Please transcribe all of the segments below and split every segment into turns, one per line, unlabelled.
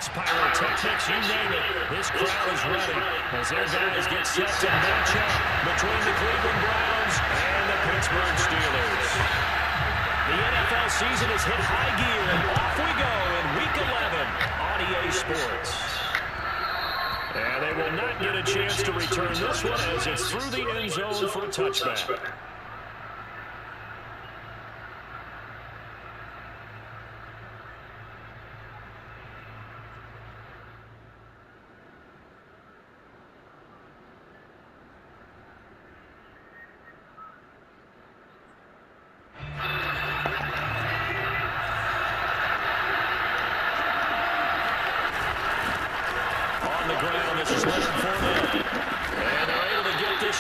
lights, pyrotechnics, you name it. This crowd is ready as their guys get set to match up between the Cleveland Browns and the Pittsburgh Steelers. The NFL season has hit high gear, and off we go in Week 11 on EA Sports. And they will not get a chance to return this one as it's through the end zone for a touchback.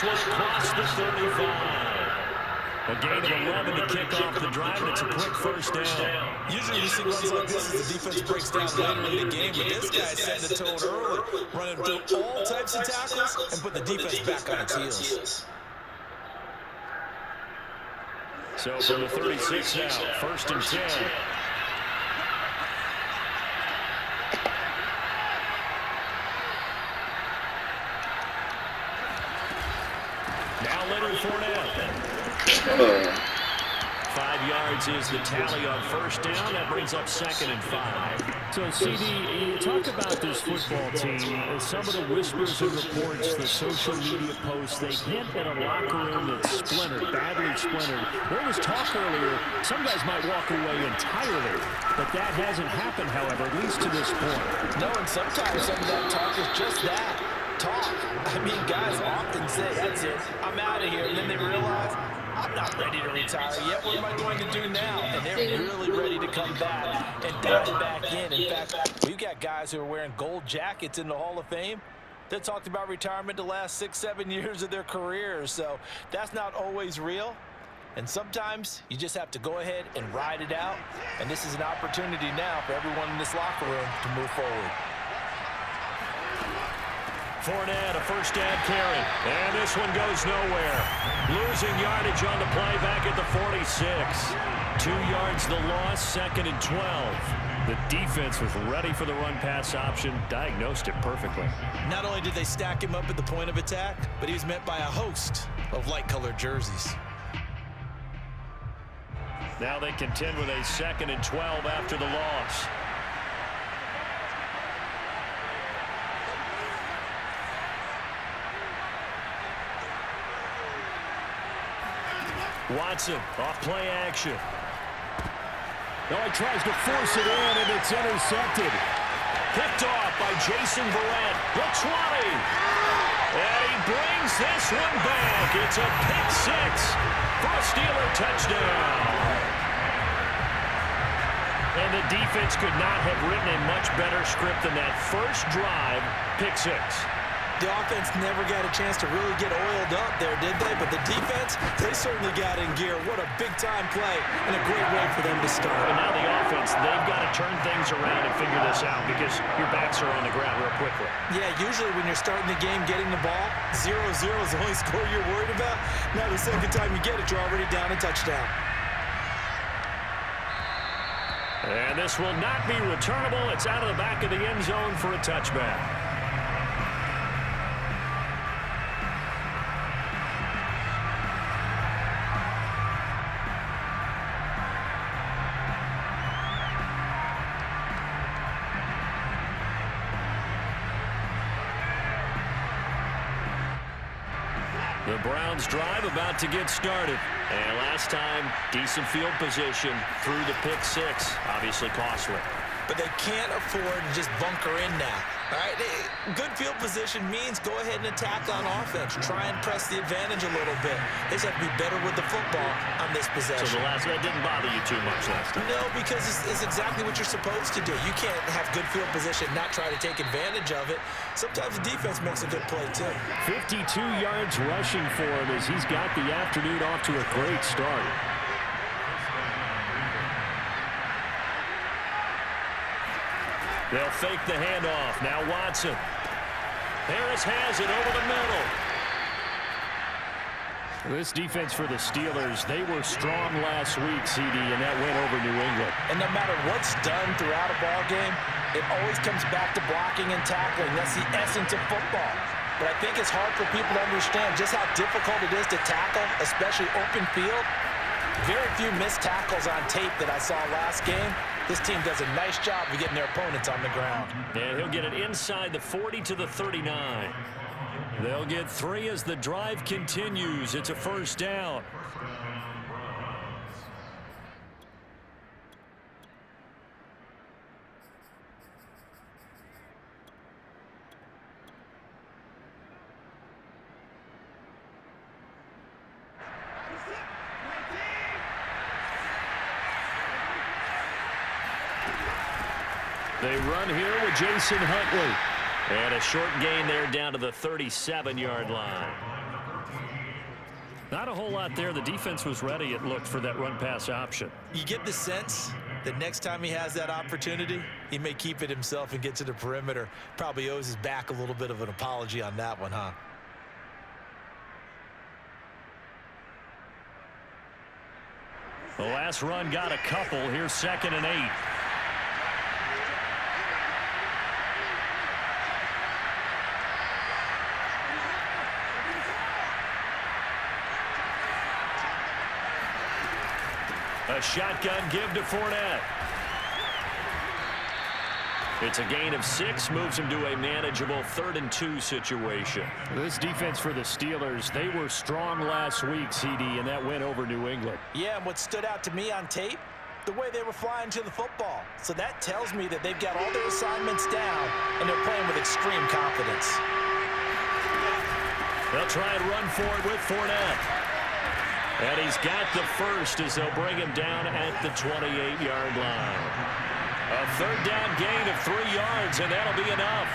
Across the 35. A gain of 11 to kick off the drive, and it's a quick first down.
Usually you see runs like this as the defense breaks down later in the game, but this guy set the tone early, running through all types of tackles and put the defense back on its heels.
So from the 36 now, 1st and 10. Now Leonard Fournette. 5 yards is the tally on first down. That brings up 2nd and 5.
So, CD, you talk about this football team, some of the whispers and reports, the social media posts, they hint at a locker room that's splintered, badly splintered. There was talk earlier, some guys might walk away entirely, but that hasn't happened, however, at least to this point.
No, and sometimes some of that talk is just that. Talk. I mean, guys often say, that's it, I'm out of here, and then they realize, I'm not ready to retire yet. What am I going to do now? And they're really ready to come back and dive back in. In fact, we've got guys who are wearing gold jackets in the Hall of Fame that talked about retirement the last 6-7 years of their careers. So that's not always real. And sometimes you just have to go ahead and ride it out. And this is an opportunity now for everyone in this locker room to move forward.
Fournette, a first down carry, and this one goes nowhere. Losing yardage on the play back at the 46. 2 yards the loss, 2nd and 12. The defense was ready for the run-pass option, diagnosed it perfectly.
Not only did they stack him up at the point of attack, but he was met by a host of light-colored jerseys.
Now they contend with a 2nd and 12 after the loss. Watson, off play action.
No, he tries to force it in, and it's intercepted.
Picked off by Jason Verrett. The 20. And he brings this one back. It's a pick 6 for a Steeler touchdown. And the defense could not have written a much better script than that first drive, pick 6.
The offense never got a chance to really get oiled up there, did they? But the defense, they certainly got in gear. What a big-time play and a great way for them to start.
And now the offense, they've got to turn things around and figure this out because your backs are on the ground real quickly.
Yeah, usually when you're starting the game, getting the ball, 0-0 is the only score you're worried about. Now the second time you get it, you're already down a touchdown.
And this will not be returnable. It's out of the back of the end zone for a touchback. The Browns drive about to get started. And last time, decent field position through the pick 6. Obviously costly.
But they can't afford to just bunker in now. All right? Good field position means go ahead and attack on offense. Try and press the advantage a little bit. They just have to be better with the football on this possession.
So that didn't bother you too much last time?
No, because it's exactly what you're supposed to do. You can't have good field position, not try to take advantage of it. Sometimes the defense makes a good play, too.
52 yards rushing for him as he's got the afternoon off to a great start.
They'll fake the handoff. Now Watson. Harris has it over the middle.
This defense for the Steelers, they were strong last week, CD, and that went over New England.
And no matter what's done throughout a ball game, It always comes back to blocking and tackling. That's the essence of football. But I think it's hard for people to understand just how difficult it is to tackle, especially open field. Very few missed tackles on tape that I saw last game. This team does a nice job of getting their opponents on the ground.
And he'll get it inside the 40 to the 39. They'll get 3 as the drive continues. It's a first down. They run here with Jason Huntley. And a short gain there down to the 37-yard line. Not a whole lot there. The defense was ready, it looked, for that run-pass option.
You get the sense that next time he has that opportunity, he may keep it himself and get to the perimeter. Probably owes his back a little bit of an apology on that one, huh?
The last run got a couple. Here's 2nd and 8. A shotgun give to Fournette. It's a gain of 6, moves him to a manageable 3rd and 2 situation. This defense for the Steelers, they were strong last week, CD, and that win over New England.
Yeah, and what stood out to me on tape, the way they were flying to the football. So that tells me that they've got all their assignments down, and they're playing with extreme confidence.
They'll try and run for it with Fournette. And he's got the first as they'll bring him down at the 28-yard line. A 3rd down gain of 3 yards, and that'll be enough.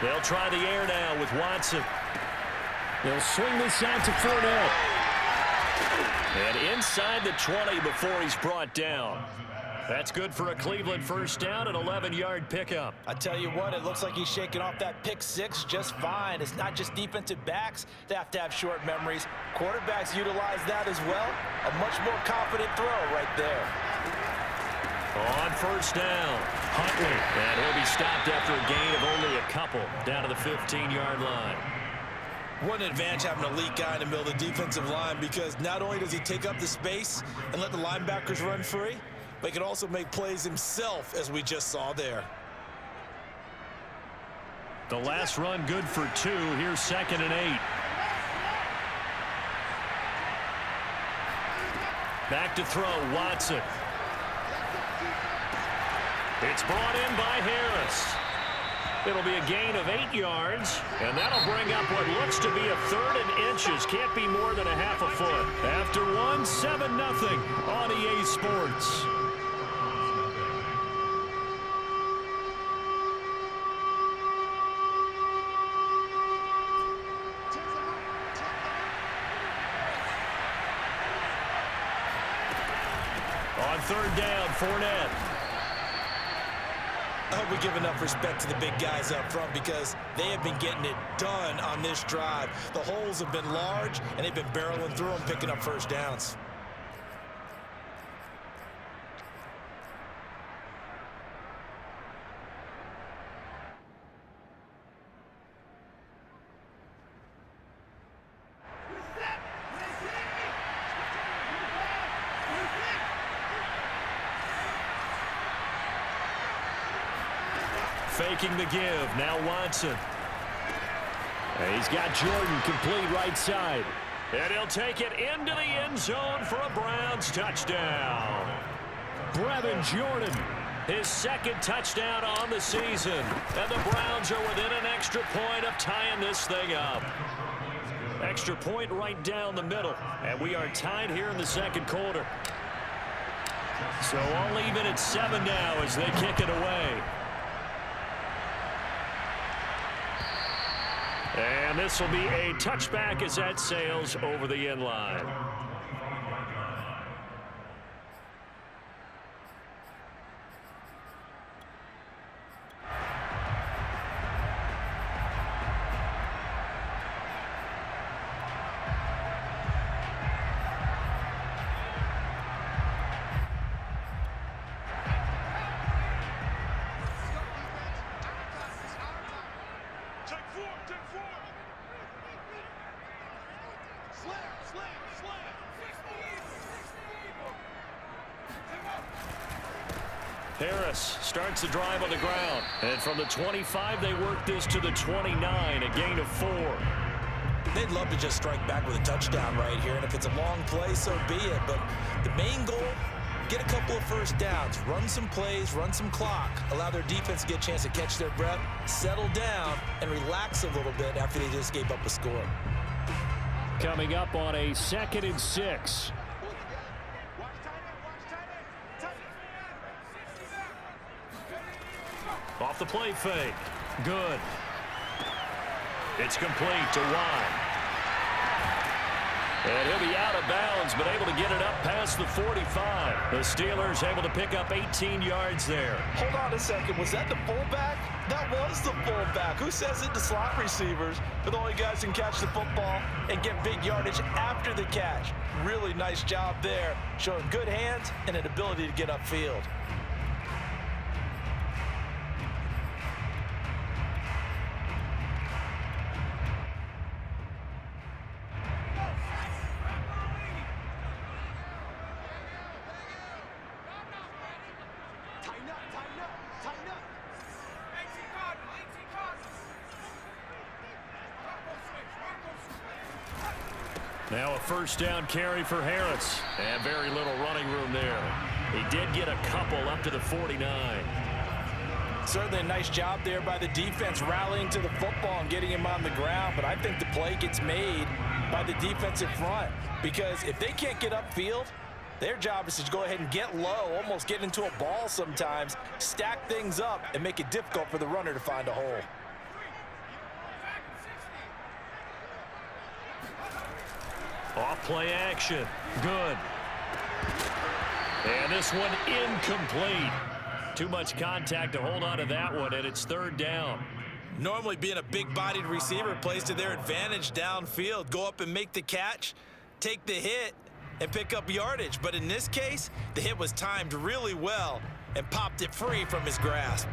They'll try the air now with Watson. They'll swing this out to Fournette. And inside the 20 before he's brought down. That's good for a Cleveland first down, an 11-yard pickup.
I tell you what, it looks like he's shaking off that pick 6 just fine. It's not just defensive backs that have to have short memories. Quarterbacks utilize that as well. A much more confident throw right there.
On first down, Huntley. And he'll be stopped after a gain of only a couple down to the 15-yard line.
What an advantage having a elite guy in the middle of the defensive line, because not only does he take up the space and let the linebackers run free, but he can also make plays himself, as we just saw there.
The last run good for 2. Here's 2nd and 8. Back to throw, Watson. It's brought in by Harris. It'll be a gain of 8 yards, and that'll bring up what looks to be a 3rd and inches. Can't be more than a half a foot. After 1, 7-0 on EA Sports. On 3rd down, Fournette.
I hope we give enough respect to the big guys up front, because they have been getting it done on this drive. The holes have been large, and they've been barreling through them, picking up first downs.
Faking the give. Now Watson. And he's got Jordan complete right side. And he'll take it into the end zone for a Browns touchdown. Brevin Jordan, his 2nd touchdown on the season. And the Browns are within an extra point of tying this thing up. Extra point right down the middle. And we are tied here in the 2nd quarter. So all even at 7 now as they kick it away. And this will be a touchback as that sails over the end line. Harris starts the drive on the ground. And from the 25, they work this to the 29, a gain of 4.
They'd love to just strike back with a touchdown right here, and if it's a long play, so be it. But the main goal, get a couple of first downs, run some plays, run some clock, allow their defense to get a chance to catch their breath, settle down, and relax a little bit after they just gave up a score.
Coming up on a 2nd and 6. Off the play fake. Good. It's complete to Watt. And he'll be out of bounds, but able to get it up past the 45. The Steelers able to pick up 18 yards there.
Hold on a second. Was that the fullback? That was the fullback. Who says it? The slot receivers are the only guys who can catch the football and get big yardage after the catch. Really nice job there, showing good hands and an ability to get upfield.
Now a first down carry for Harris. And very little running room there. He did get a couple up to the 49.
Certainly a nice job there by the defense rallying to the football and getting him on the ground. But I think the play gets made by the defensive front. Because if they can't get upfield, their job is to go ahead and get low, almost get into a ball sometimes, stack things up, and make it difficult for the runner to find a hole.
Off play action. Good. And this one incomplete. Too much contact to hold on to that one, and it's 3rd down.
Normally being a big-bodied receiver plays to their advantage downfield. Go up and make the catch, take the hit, and pick up yardage. But in this case, the hit was timed really well and popped it free from his grasp.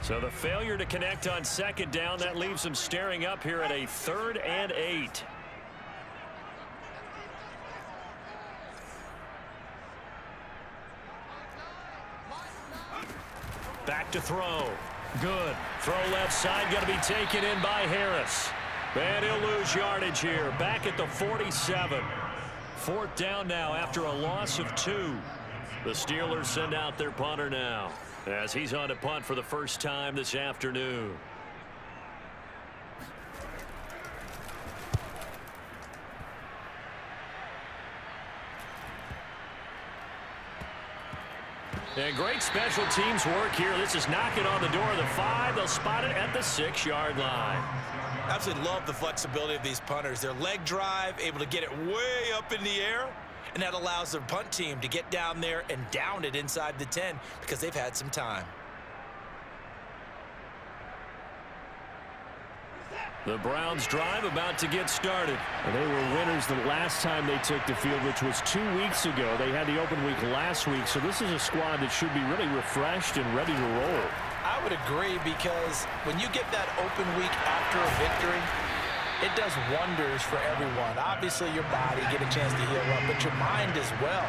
So the failure to connect on 2nd down, that leaves him staring up here at a 3rd and 8. Back to throw. Good. Throw left side, going to be taken in by Harris. And he'll lose yardage here. Back at the 47. 4th down now after a loss of 2. The Steelers send out their punter now, as he's on to punt for the first time this afternoon. And great special teams work here. This is knocking on the door of the 5. They'll spot it at the 6-yard line.
Absolutely love the flexibility of these punters. Their leg drive, able to get it way up in the air, and that allows their punt team to get down there and down it inside the 10 because they've had some time.
The Browns drive about to get started. And they were winners the last time they took the field, which was 2 weeks ago. They had the open week last week, so this is a squad that should be really refreshed and ready to roll.
I would agree, because when you get that open week after a victory, it does wonders for everyone. Obviously, your body get a chance to heal up, but your mind as well.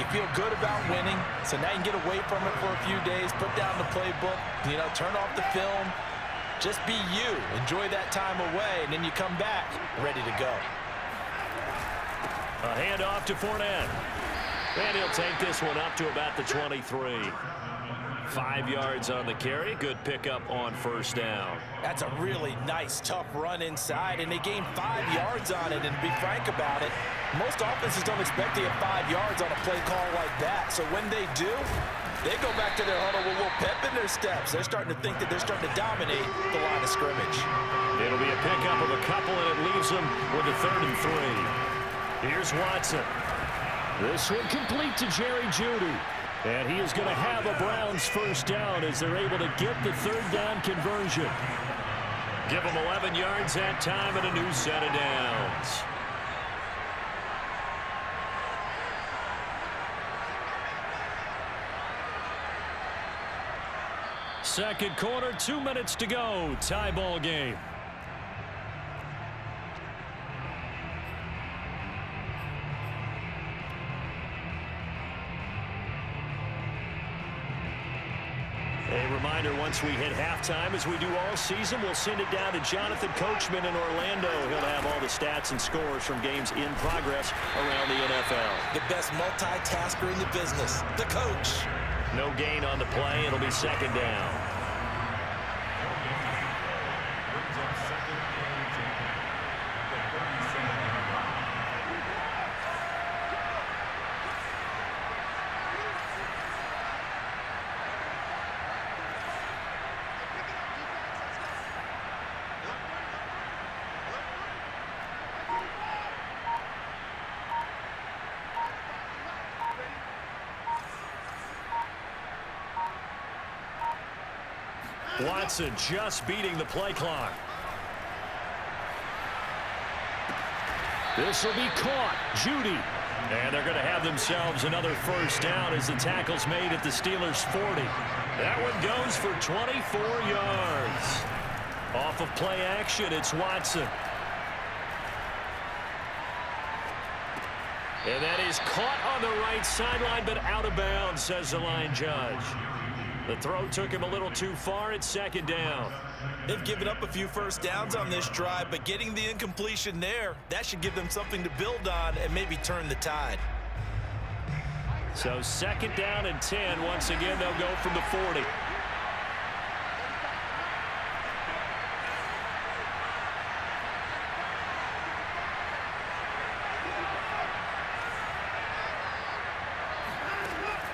You feel good about winning, so now you can get away from it for a few days, put down the playbook, turn off the film. Just be you. Enjoy that time away, and then you come back ready to go.
A handoff to Fournette. And he'll take this one up to about the 23. 5 yards on the carry. Good pickup on 1st down.
That's a really nice, tough run inside, and they gained 5 yards on it. And to be frank about it, most offenses don't expect to get 5 yards on a play call like that. So when they do, they go back to their huddle with a little pep in their steps. They're starting to think that they're starting to dominate the line of scrimmage.
It'll be a pickup of a couple, and it leaves them with a 3rd and 3. Here's Watson. This one complete to Jerry Jeudy. And he is going to have a Browns 1st down as they're able to get the 3rd down conversion. Give them 11 yards that time and a new set of downs. Second quarter, 2 minutes to go. Tie ball game. A reminder, once we hit halftime, as we do all season, we'll send it down to Jonathan Coachman in Orlando. He'll have all the stats and scores from games in progress around the NFL.
The best multitasker in the business, the coach.
No gain on the play. It'll be second down. Watson just beating the play clock. This will be caught. Judy. And they're going to have themselves another first down as the tackle's made at the Steelers' 40. That one goes for 24 yards. Off of play action, it's Watson. And that is caught on the right sideline, but out of bounds, says the line judge. The throw took him a little too far. It's second down.
They've given up a few first downs on this drive, but getting the incompletion there, that should give them something to build on and maybe turn the tide.
So second down and 10. Once again, they'll go from the 40.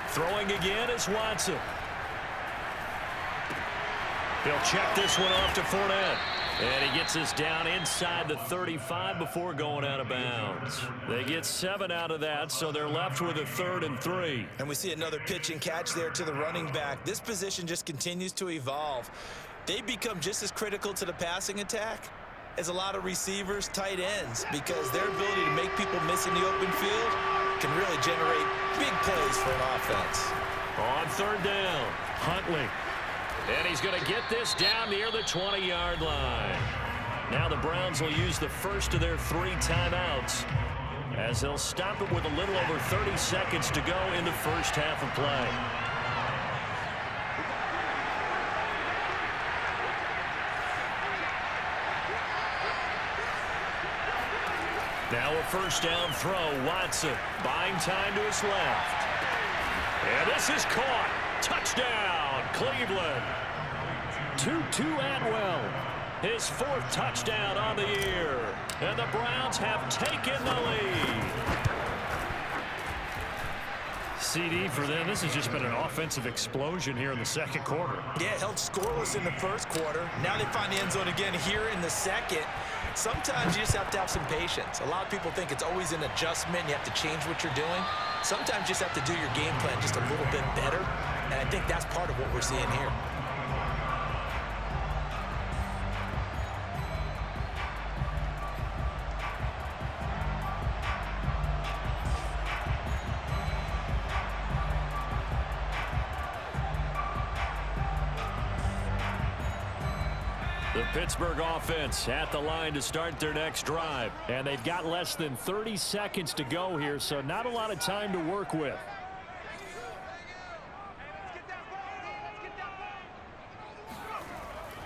Throwing again is Watson. He'll check this one off to Fournette. And he gets us down inside the 35 before going out of bounds. They get 7 out of that, so they're left with a 3rd and 3.
And we see another pitch and catch there to the running back. This position just continues to evolve. They become just as critical to the passing attack as a lot of receivers, tight ends, because their ability to make people miss in the open field can really generate big plays for an offense.
On 3rd down, Huntley. And he's going to get this down near the 20-yard line. Now the Browns will use the first of their 3 timeouts as they'll stop it with a little over 30 seconds to go in the first half of play. Now a first down throw. Watson buying time to his left. And this is caught. Touchdown, Cleveland. Tutu Atwell, his 4th touchdown on the year. And the Browns have taken the lead. CD for them. This has just been an offensive explosion here in the second quarter.
Yeah, held scoreless in the first quarter. Now they find the end zone again here in the second. Sometimes you just have to have some patience. A lot of people think it's always an adjustment. You have to change what you're doing. Sometimes you just have to do your game plan just a little bit better. And I think that's part of what we're seeing here.
The Pittsburgh offense at the line to start their next drive. And they've got less than 30 seconds to go here, so not a lot of time to work with.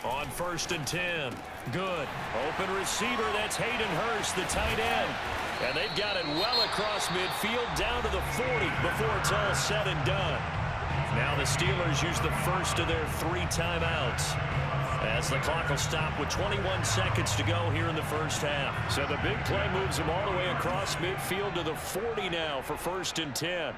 On 1st and 10. Good. Open receiver, that's Hayden Hurst, the tight end. And they've got it well across midfield down to the 40 before it's all said and done. Now the Steelers use the first of their 3 timeouts, as the clock will stop with 21 seconds to go here in the first half. So the big play moves them all the way across midfield to the 40 now for 1st and 10.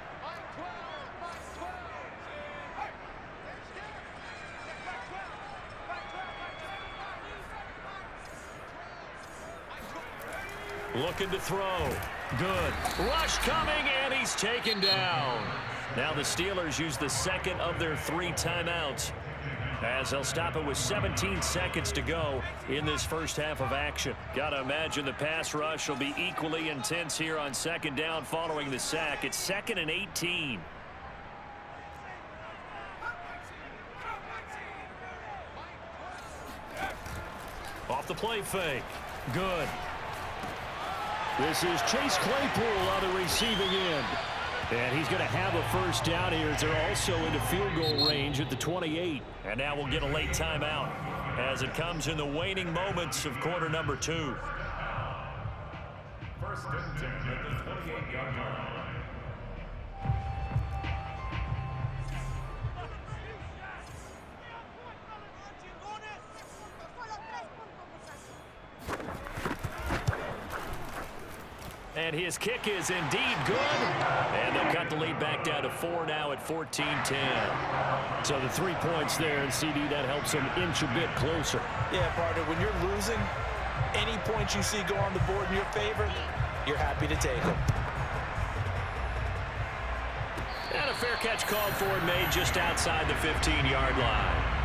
Looking to throw. Good. Rush coming, and he's taken down. Now the Steelers use the second of their 3 timeouts, as they'll stop it with 17 seconds to go in this first half of action. Got to imagine the pass rush will be equally intense here on second down following the sack. It's 2nd and 18. the play fake. Good. This is Chase Claypool on the receiving end. And he's going to have a first down here as they're also into field goal range at the 28. And now we'll get a late timeout as it comes in the waning moments of quarter number 2.
First and 10 at the 28-yard line.
And his kick is indeed good. And they'll cut the lead back down to 4 now at 14-10. So the 3 points there, and CD, that helps them inch a bit closer.
Yeah, partner, when you're losing, any points you see go on the board in your favor, you're happy to take them.
And a fair catch called for and made just outside the 15-yard line.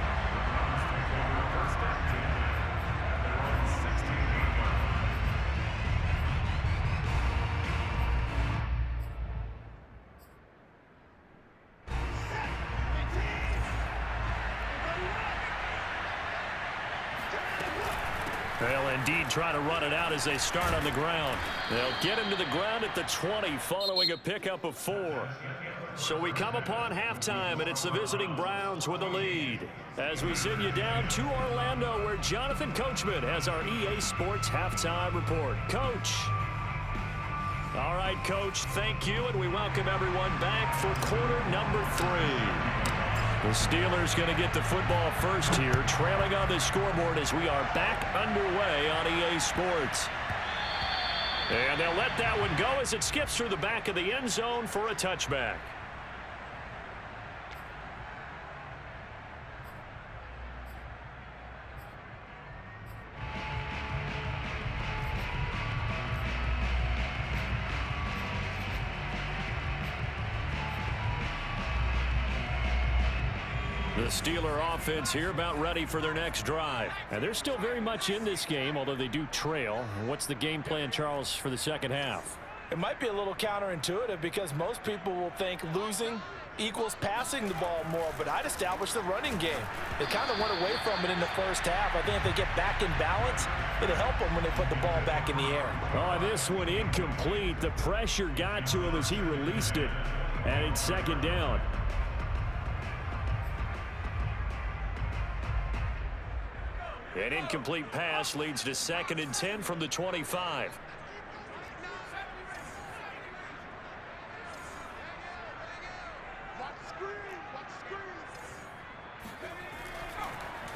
They'll indeed try to run it out as they start on the ground. They'll get him to the ground at the 20 following a pickup of 4. So we come upon halftime, and it's the visiting Browns with the lead. As we send you down to Orlando, where Jonathan Coachman has our EA Sports halftime report. Coach. All right, Coach, thank you, and we welcome everyone back for quarter number 3. The Steelers going to get the football first here, trailing on the scoreboard as we are back underway on EA Sports. And they'll let that one go as it skips through the back of the end zone for a touchback. The Steeler offense here about ready for their next drive. And they're still very much in this game, although they do trail. What's the game plan, Charles, for the second half?
It might be a little counterintuitive because most people will think losing equals passing the ball more, but I'd establish the running game. They kind of went away from it in the first half. I think if they get back in balance, it'll help them when they put the ball back in the air.
Oh, this one incomplete. The pressure got to him as he released it, and it's second down. An incomplete pass leads to 2nd and 10 from the 25.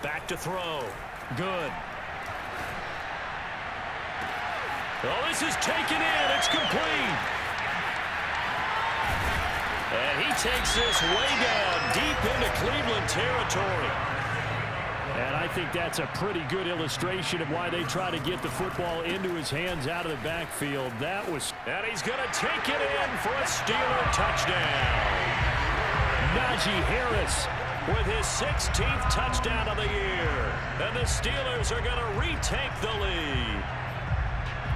Back to throw. Good. Oh, this is taken in. It's complete. And he takes this way down deep into Cleveland territory. And I think that's a pretty good illustration of why they try to get the football into his hands out of the backfield. And he's going to take it in for a Steeler touchdown. Najee Harris with his 16th touchdown of the year. And the Steelers are going to retake the lead.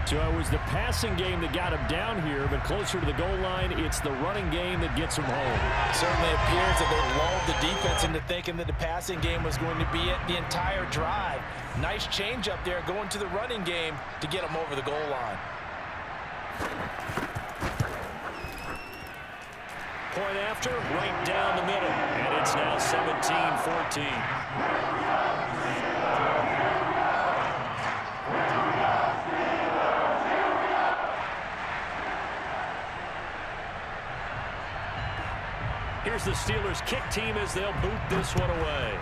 So it was the passing game that got him down here, but closer to the goal line, it's the running game that gets him home.
It certainly appears that they lulled the defense into thinking that the passing game was going to be it the entire drive. Nice change up there going to the running game to get him over the goal line.
Point after, right down the middle. And it's now 17-14. Here's the Steelers kick team as they'll boot this one away.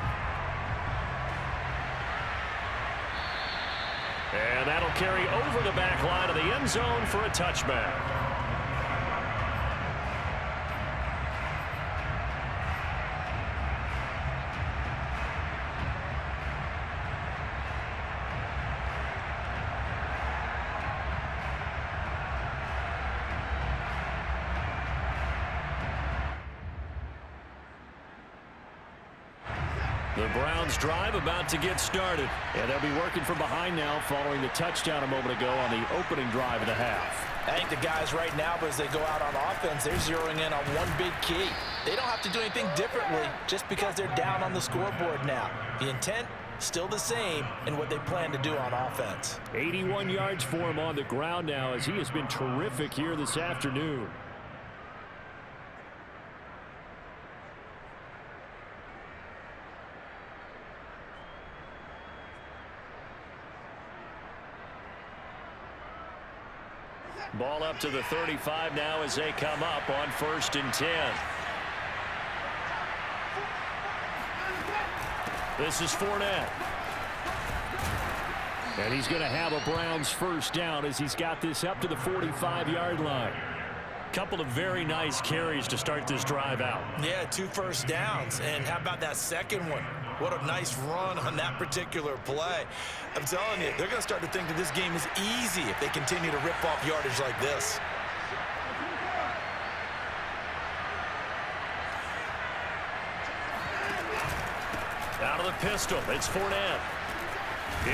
And that'll carry over the back line of the end zone for a touchback. The Browns drive about to get started. And they'll be working from behind now following the touchdown a moment ago on the opening drive of the half.
I think the guys right now, as they go out on offense, they're zeroing in on one big key. They don't have to do anything differently just because they're down on the scoreboard now. The intent still the same in what they plan to do on offense.
81 yards for him on the ground now as he has been terrific here this afternoon. Ball up to the 35 now as they come up on 1st and 10. This is Fournette. And he's going to have a Browns first down as he's got this up to the 45-yard line. Couple of very nice carries to start this drive out.
Yeah, 2 first downs. And how about that second one? What a nice run on that particular play. I'm telling you, they're going to start to think that this game is easy if they continue to rip off yardage like this.
Out of the pistol, it's Fournette.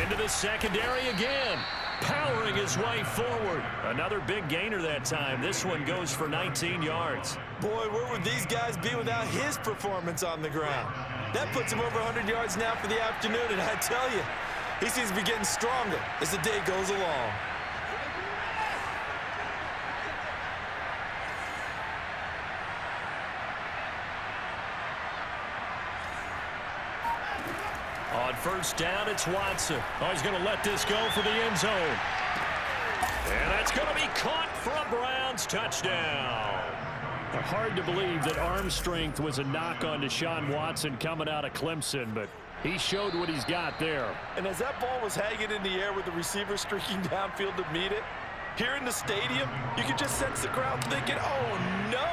Into the secondary again. Powering his way forward. Another big gainer that time. This one goes for 19 yards.
Boy, where would these guys be without his performance on the ground? That puts him over 100 yards now for the afternoon, and I tell you, he seems to be getting stronger as the day goes along.
On first down, it's Watson. Oh, he's going to let this go for the end zone. And that's going to be caught for a Browns touchdown. Hard to believe that arm strength was a knock on Deshaun Watson coming out of Clemson, but he showed what he's got there.
And as that ball was hanging in the air with the receiver streaking downfield to meet it, here in the stadium, you could just sense the crowd thinking, oh, no.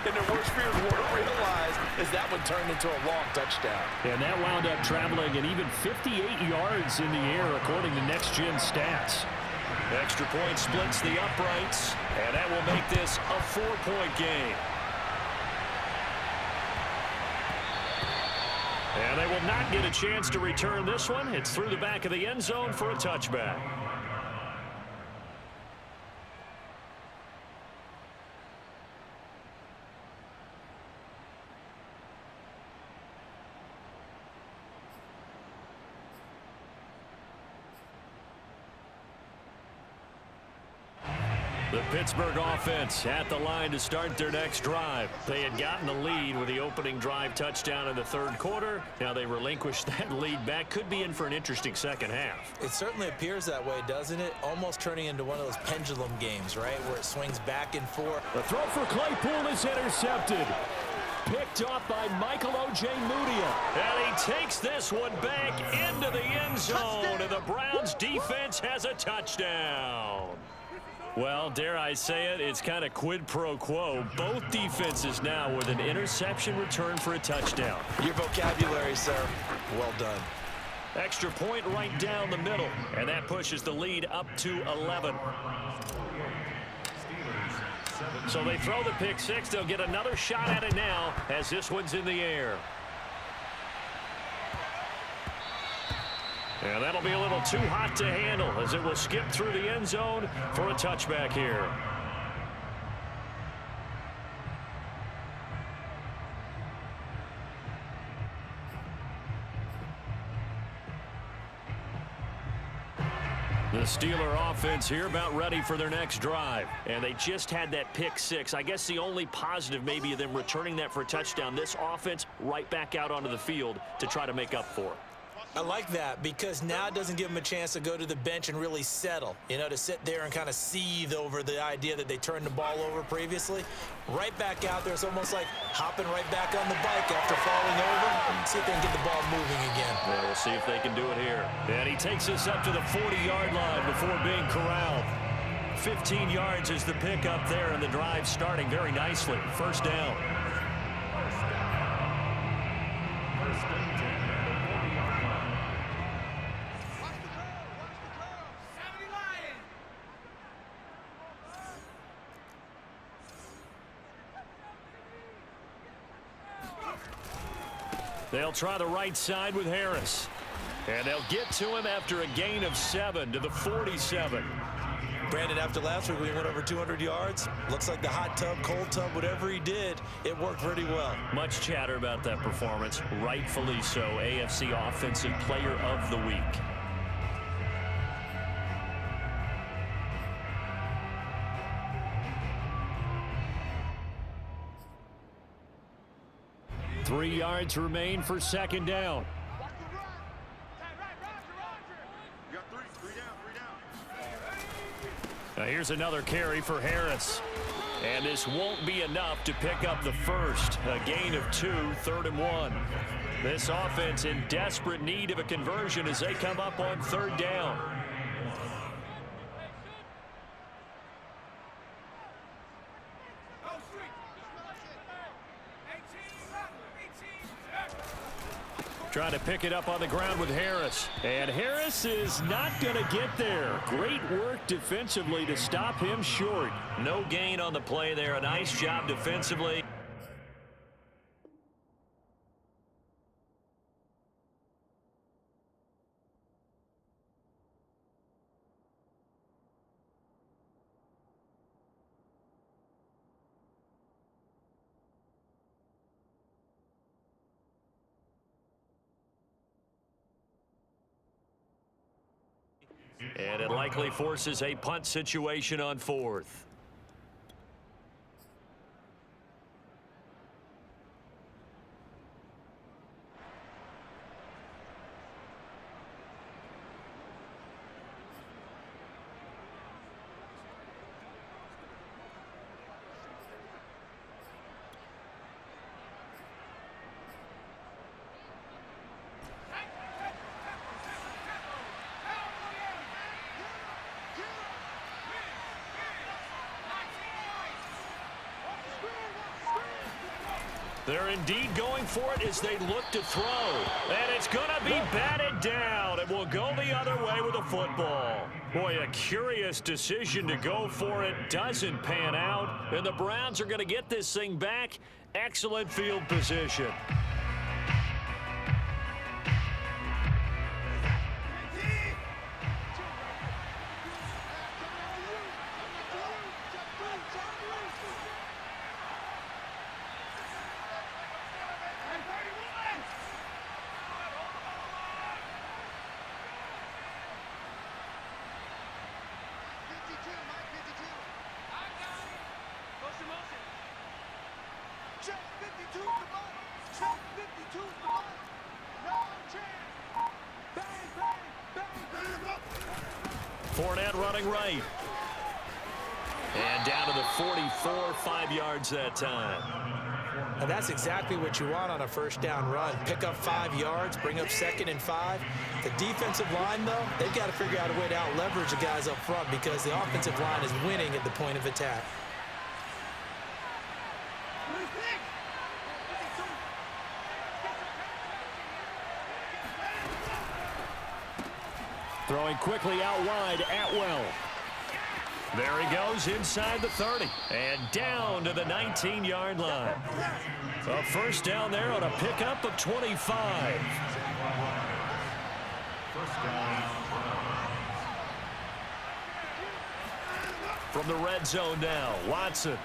And their worst fears were realized as that one turned into a long touchdown.
And that wound up traveling an even 58 yards in the air, according to Next Gen Stats. Extra point splits the uprights, and that will make this a 4-point game. And they will not get a chance to return this one. It's through the back of the end zone for a touchback. The Pittsburgh offense at the line to start their next drive. They had gotten the lead with the opening drive touchdown in the 3rd quarter. Now they relinquished that lead back. Could be in for an interesting second half.
It certainly appears that way, doesn't it? Almost turning into one of those pendulum games, right, where it swings back and forth.
The throw for Claypool is intercepted. Picked off by Michael Ojemudia. And he takes this one back into the end zone. And the Browns defense has a touchdown. Well, dare I say it, it's kind of quid pro quo. Both defenses now with an interception return for a touchdown.
Your vocabulary, sir. Well done.
Extra point right down the middle, and that pushes the lead up to 11. So they throw the pick six. They'll get another shot at it now as this one's in the air. And that'll be a little too hot to handle as it will skip through the end zone for a touchback here. The Steeler offense here about ready for their next drive. And they just had that pick six. I guess the only positive maybe of them returning that for a touchdown. This offense right back out onto the field to try to make up for it.
I like that because now it doesn't give them a chance to go to the bench and really settle, you know, to sit there and kind of seethe over the idea that they turned the ball over previously. Right back out there, it's almost like hopping right back on the bike after falling over and see if they can get the ball moving again.
Yeah, we'll see if they can do it here. And he takes us up to the 40-yard line before being corralled. 15 yards is the pickup there, and the drive starting very nicely. First down. They'll try the right side with Harris. And they'll get to him after a gain of 7 to the 47.
Brandon, after last week, we went over 200 yards. Looks like the hot tub, cold tub, whatever he did, it worked pretty well.
Much chatter about that performance. Rightfully so. AFC Offensive Player of the Week. Three yards remain for second down. Now here's another carry for Harris. And this won't be enough to pick up the first. A gain of 2, 3rd and 1. This offense in desperate need of a conversion as they come up on 3rd down. Trying to pick it up on the ground with Harris. And Harris is not going to get there. Great work defensively to stop him short. No gain on the play there. A nice job defensively. And it likely forces a punt situation on 4th. They're indeed going for it as they look to throw. And it's going to be batted down. It will go the other way with the football. Boy, a curious decision to go for it. Doesn't pan out. And the Browns are going to get this thing back. Excellent field position. Fournette running right. And down to the 44, 5 yards that time.
And that's exactly what you want on a first down run. Pick up 5 yards, bring up 2nd and 5. The defensive line, though, they've got to figure out a way to out-leverage the guys up front because the offensive line is winning at the point of attack.
Throwing quickly out wide, Atwell. There he goes inside the 30 and down to the 19-yard line. A first down there on a pickup of 25. From the red zone now, Watson.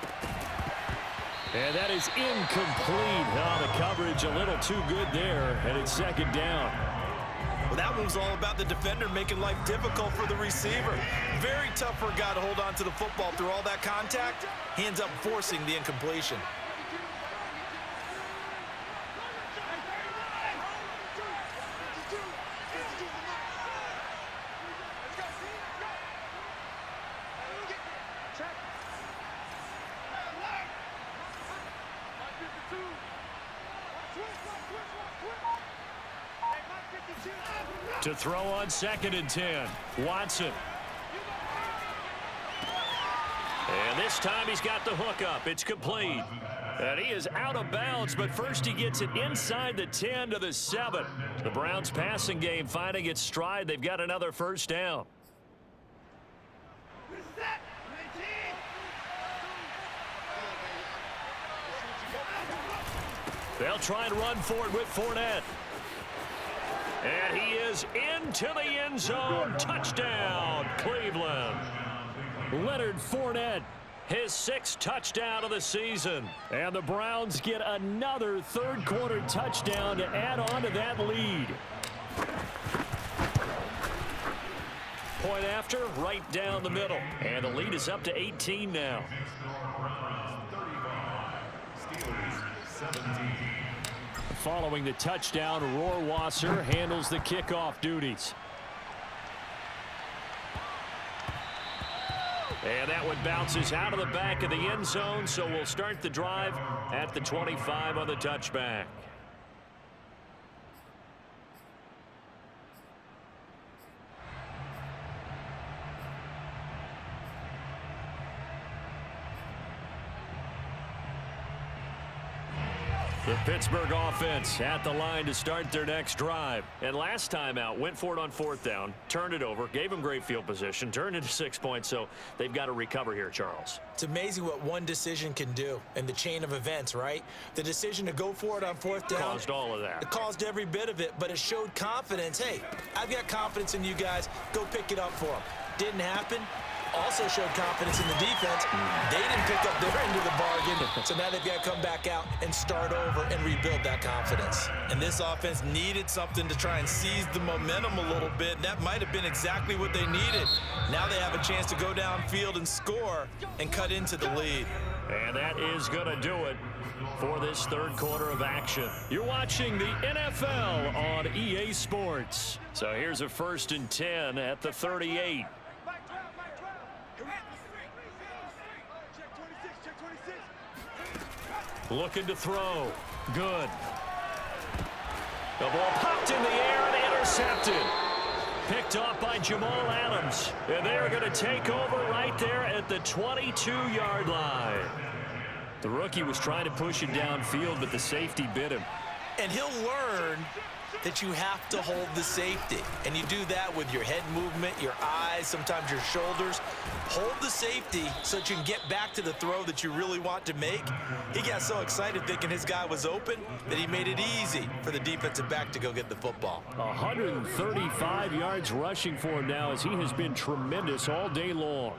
And that is incomplete. Oh, the coverage a little too good there, and it's 2nd down.
Well, that one's all about the defender making life difficult for the receiver. Very tough for a guy to hold on to the football through all that contact. He ends up forcing the incompletion.
To throw on 2nd and 10, Watson. And this time he's got the hook up. It's complete. And he is out of bounds, but first he gets it inside the 10 to the 7. The Browns passing game finding its stride. They've got another first down. They'll try and run for it with Fournette. And he is into the end zone. Touchdown, Cleveland. Leonard Fournette.
His 6th touchdown of the season.
And the Browns get another third-quarter touchdown to add on to that lead.
Point after, right down the middle. And the lead is up to 18 now.
Following the touchdown, Rohrwasser handles the kickoff duties.
And that one bounces out of the back of the end zone, so we'll start the drive at the 25 on the touchback. The Pittsburgh offense at the line to start their next drive. And last time out, went for it on 4th down, turned it over, gave them great field position, turned into 6 points, so they've got to recover here, Charles.
It's amazing what one decision can do in the chain of events, right? The decision to go for it on 4th down.
Caused all of that.
It caused every bit of it, but it showed confidence. Hey, I've got confidence in you guys. Go pick it up for them. Didn't happen. Also showed confidence in the defense. They didn't pick up their end of the bargain, so now they've got to come back out and start over and rebuild that confidence.
And this offense needed something to try and seize the momentum a little bit. And that might have been exactly what they needed. Now they have a chance to go downfield and score and cut into the lead.
And that is going to do it for this third quarter of action. You're watching the NFL on EA Sports. So here's a 1st and 10 at the 38. Looking to throw. Good. The ball popped in the air and intercepted. Picked off by Jamal Adams. And they're going to take over right there at the 22-yard line. The rookie was trying to push it downfield, but the safety bit him.
And he'll learn that you have to hold the safety. And you do that with your head movement, your eyes, sometimes your shoulders. Hold the safety so that you can get back to the throw that you really want to make. He got so excited thinking his guy was open that he made it easy for the defensive back to go get the football.
135 yards rushing for him now as he has been tremendous all day long.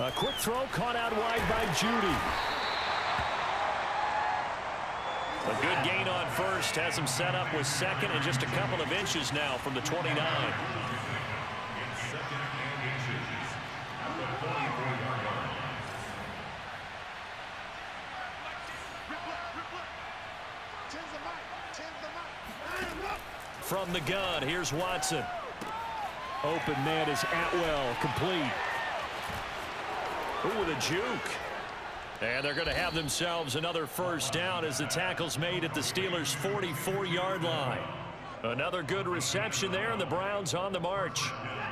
A quick throw caught out wide by Judy.
A good gain on 1st has him set up with 2nd and just a couple of inches now from the 29. From the gun, here's Watson.
Open man is Atwell, complete.
Ooh, the juke. And they're going to have themselves another 1st down as the tackle's made at the Steelers' 44-yard line. Another good reception there, and the Browns on the march.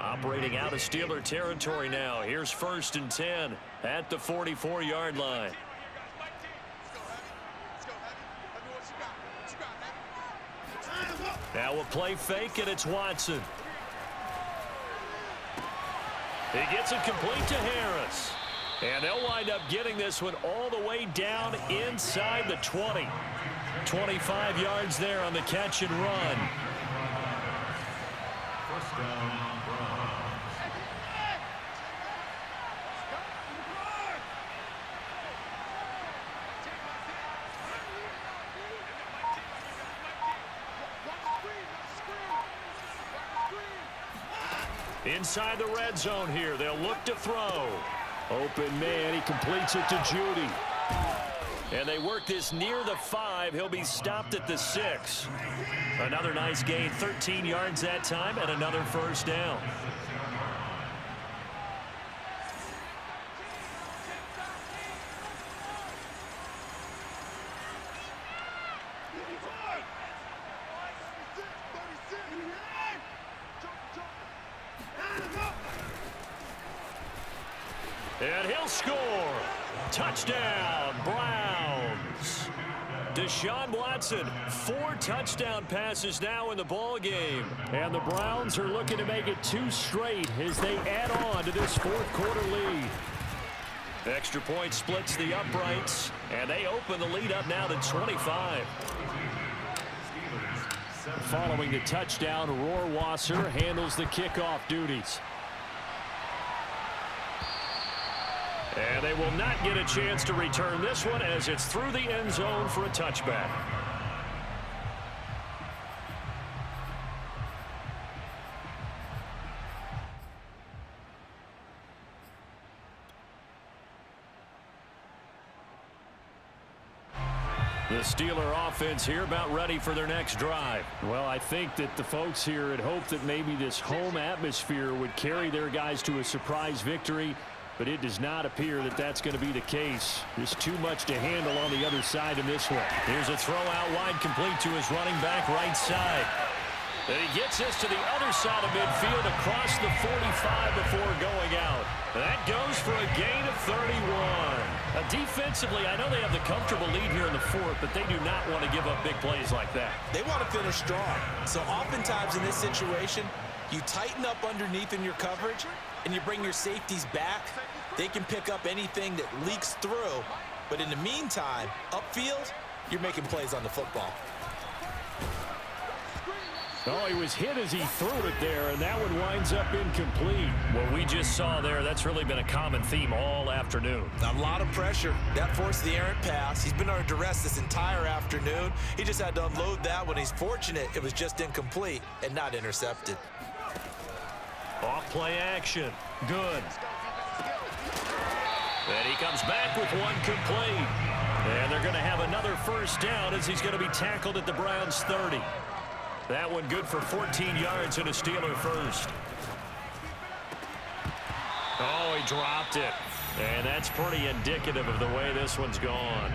Operating out of Steeler territory now. Here's 1st and 10 at the 44-yard line. Now we'll play fake, and it's Watson. He gets it complete to Harris. And they'll wind up getting this one all the way down inside the 20. 25 yards there on the catch and run.
First down,
Inside the red zone here, they'll look to throw.
Open man, he completes it to Judy.
And they work this near the 5. He'll be stopped at the 6. Another nice gain, 13 yards that time, and another 1st down. And he'll score. Touchdown, Browns. Deshaun Watson, 4 touchdown passes now in the ball game.
And the Browns are looking to make it 2 straight as they add on to this 4th quarter lead.
Extra point splits the uprights, and they open the lead up now to 25.
Following the touchdown, Rohrwasser handles the kickoff duties. And they will not get a chance to return this one as it's through the end zone for a touchback. The Steeler offense here about ready for their next drive. Well, I think that the folks here had hoped that maybe this home atmosphere would carry their guys to a surprise victory, but it does not appear that that's going to be the case. There's too much to handle on the other side in this one. Here's a throw out wide, complete to his running back right side. And he gets this to the other side of midfield across the 45 before going out. That goes for a gain of 31. Defensively, I know they have the comfortable lead here in the fourth, but they do not want to give up big plays like that.
They want to finish strong. So oftentimes in this situation, you tighten up underneath in your coverage, and you bring your safeties back. They can pick up anything that leaks through. But in the meantime, upfield, you're making plays on the football.
Oh, he was hit as he threw it there, and that one winds up incomplete. What we just saw there, that's really been a common theme all afternoon.
A lot of pressure. That forced the errant pass. He's been under duress this entire afternoon. He just had to unload that one. He's fortunate it was just incomplete and not intercepted.
Off play action. Good. And he comes back with one complete. And they're going to have another first down as he's going to be tackled at the Browns' 30. That one good for 14 yards and a Steeler first. Oh, he dropped it. And that's pretty indicative of the way this one's gone.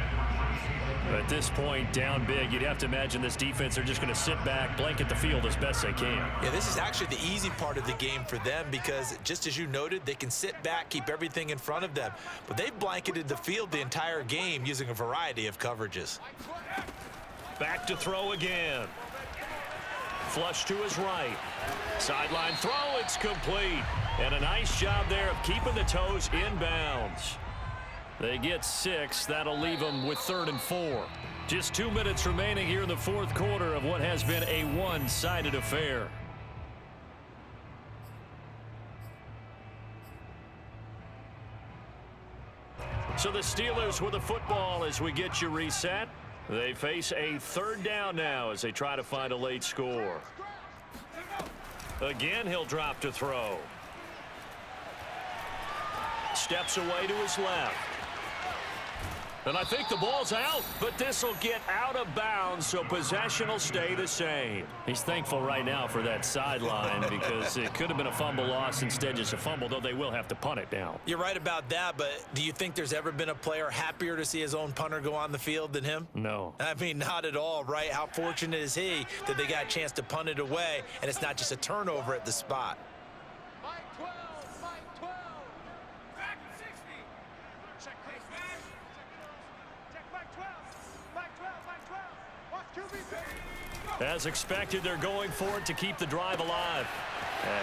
At this point, down big, you'd have to imagine this defense are just going to sit back, blanket the field as best they can.
Yeah, this is actually the easy part of the game for them because, just as you noted, they can sit back, keep everything in front of them. But they've blanketed the field the entire game using a variety of coverages.
Back to throw again. Flush to his right. Sideline throw, it's complete. And a nice job there of keeping the toes inbounds. They get 6. That'll leave them with 3rd and 4. Just 2 minutes remaining here in the fourth quarter of what has been a one-sided affair. So the Steelers with the football as we get you reset. They face a 3rd down now as they try to find a late score. Again, he'll drop to throw. Steps away to his left. And I think the ball's out, but this will get out of bounds, so possession will stay the same. He's thankful right now for that sideline because it could have been a fumble loss, instead just a fumble, though they will have to punt it now.
You're right about that, but do you think there's ever been a player happier to see his own punter go on the field than him?
No.
I mean, not at all, right? How fortunate is he that they got a chance to punt it away, and it's not just a turnover at the spot.
As expected, they're going for it to keep the drive alive.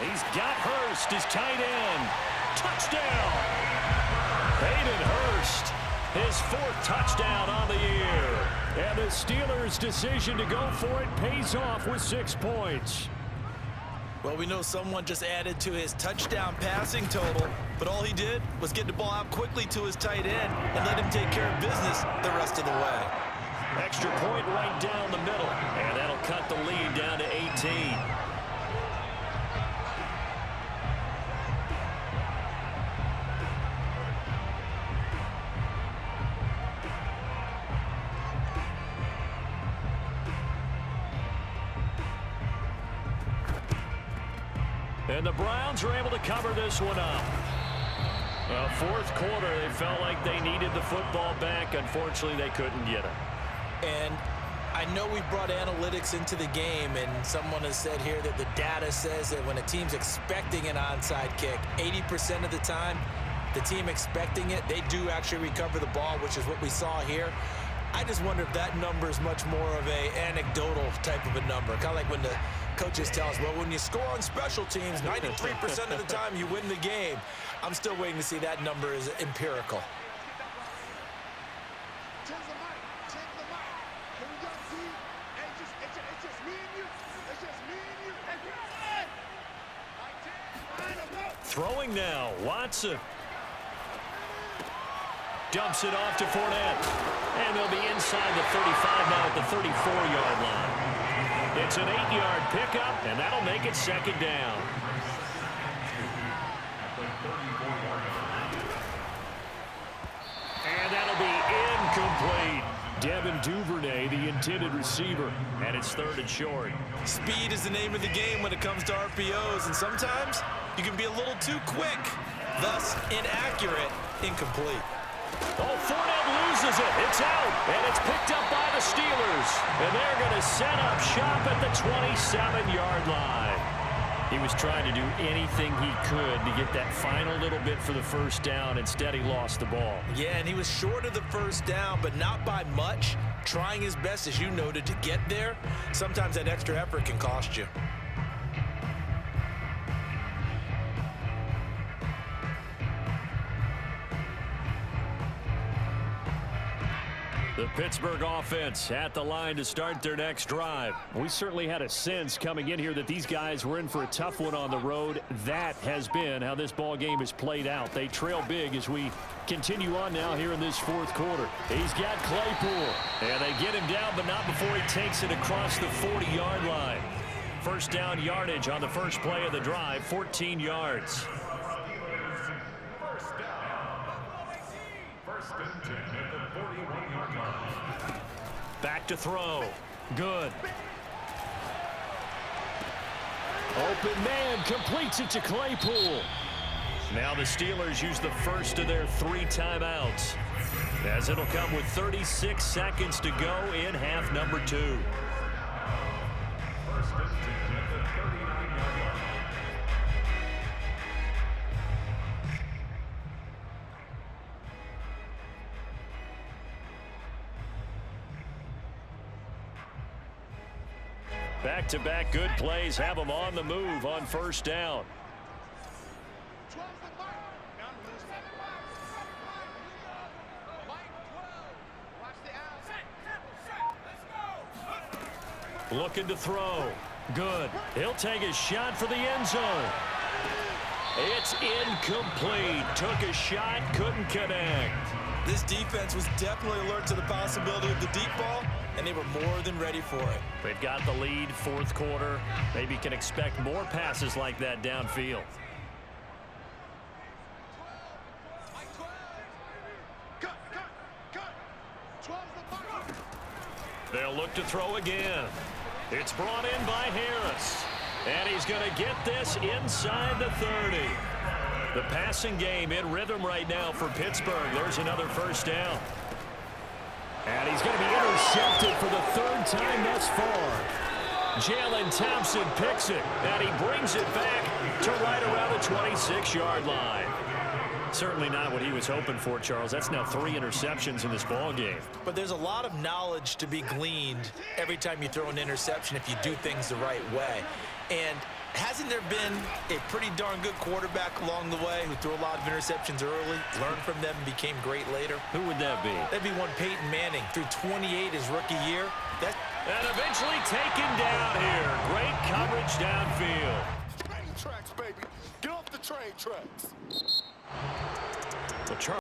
He's got Hurst, his tight end. Touchdown! Hayden Hurst, his 4th touchdown on the year. And the Steelers' decision to go for it pays off with 6 points.
Well, we know someone just added to his touchdown passing total, but all he did was get the ball out quickly to his tight end and let him take care of business the rest of the way.
Extra point right down the middle, and that'll cut the lead down to 18. And the Browns are able to cover this one up. Fourth quarter, they felt like they needed the football back. Unfortunately, they couldn't get it.
And I know we brought analytics into the game, and someone has said here that the data says that when a team's expecting an onside kick, 80% of the time, the team expecting it, they do actually recover the ball, which is what we saw here. I just wonder if that number is much more of a anecdotal type of a number. Kind of like when the coaches tell us, well, when you score on special teams, 93% of the time you win the game. I'm still waiting to see that number is empirical.
Throwing now, Watson. Dumps it off to Fournette. And they'll be inside the 35 now at the 34-yard line. It's an 8-yard pickup, and that'll make it second down. And that'll be incomplete. Devin Duvernay, the intended receiver, and it's third and short.
Speed is the name of the game when it comes to RPOs, and sometimes you can be a little too quick, thus inaccurate, incomplete.
Oh, Fournette loses it. It's out, and it's picked up by the Steelers. And they're going to set up shop at the 27-yard line. He was trying to do anything he could to get that final little bit for the first down. Instead, he lost the ball.
Yeah, and he was short of the first down, but not by much. Trying his best, as you noted, to get there. Sometimes that extra effort can cost you.
The Pittsburgh offense at the line to start their next drive. We certainly had a sense coming in here that these guys were in for a tough one on the road. That has been how this ball game has played out. They trail big as we continue on now here in this fourth quarter. He's got Claypool, and they get him down, but not before he takes it across the 40-yard line. First down yardage on the first play of the drive, 14 yards. Back to throw. Good. Open man completes it to Claypool. Now the Steelers use the first of their 3 timeouts, as it'll come with 36 seconds to go in half number 2. Back-to-back good plays have them on the move on first down. Looking to throw. Good. He'll take a shot for the end zone. It's incomplete. Took a shot, couldn't connect.
This defense was definitely alert to the possibility of the deep ball, and they were more than ready for it.
They've got the lead, fourth quarter. Maybe can expect more passes like that downfield. They'll look to throw again. It's brought in by Harris. And he's going to get this inside the 30. The passing game in rhythm right now for Pittsburgh. There's another first down. And he's going to be intercepted for the 3rd time thus far. Jalen Thompson picks it, and he brings it back to right around the 26-yard line. Certainly not what he was hoping for, Charles. That's now 3 interceptions in this ball game.
But there's a lot of knowledge to be gleaned every time you throw an interception if you do things the right way. And hasn't there been a pretty darn good quarterback along the way who threw a lot of interceptions early, learned from them, and became great later?
Who would that be?
That'd be one Peyton Manning. Threw 28 his rookie year.
And eventually taken down here. Great coverage downfield.
Train tracks, baby. Get off the train tracks.
Well, Charles